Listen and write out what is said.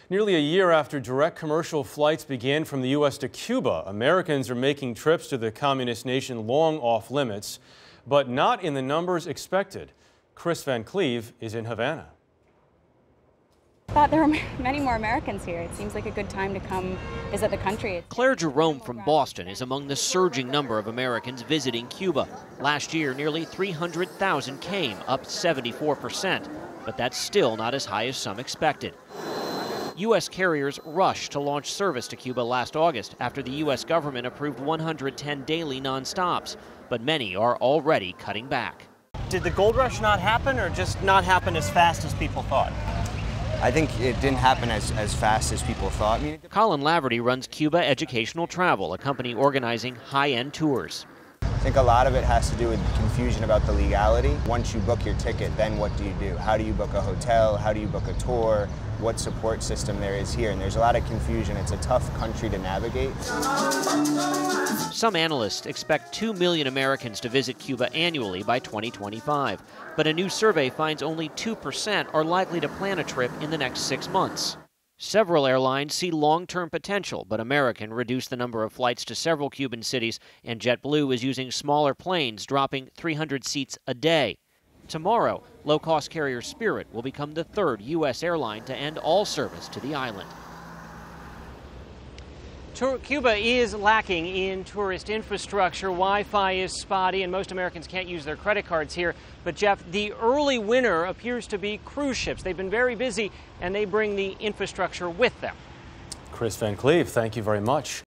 Nearly a year after direct commercial flights began from the U.S. to Cuba, Americans are making trips to the communist nation long off limits, but not in the numbers expected. Kris Van Cleave is in Havana. I thought there were many more Americans here. It seems like a good time to come visit the country. Claire Jerome from Boston is among the surging number of Americans visiting Cuba. Last year, nearly 300,000 came, up 74%, but that's still not as high as some expected. U.S. carriers rushed to launch service to Cuba last August after the U.S. government approved 110 daily nonstops, but many are already cutting back. Did the gold rush not happen, or just not happen as fast as people thought? I think it didn't happen as fast as people thought. Colin Laverty runs Cuba Educational Travel, a company organizing high-end tours. I think a lot of it has to do with confusion about the legality. Once you book your ticket, then what do you do? How do you book a hotel? How do you book a tour? What support system there is here? And there's a lot of confusion. It's a tough country to navigate. Some analysts expect 2 million Americans to visit Cuba annually by 2025. But a new survey finds only 2% are likely to plan a trip in the next 6 months. Several airlines see long-term potential, but American reduced the number of flights to several Cuban cities, and JetBlue is using smaller planes, dropping 300 seats a day. Tomorrow, low-cost carrier Spirit will become the third U.S. airline to end all service to the island. Cuba is lacking in tourist infrastructure. Wi-Fi is spotty, and most Americans can't use their credit cards here. But, Jeff, the early winner appears to be cruise ships. They've been very busy, and they bring the infrastructure with them. Kris Van Cleave, thank you very much.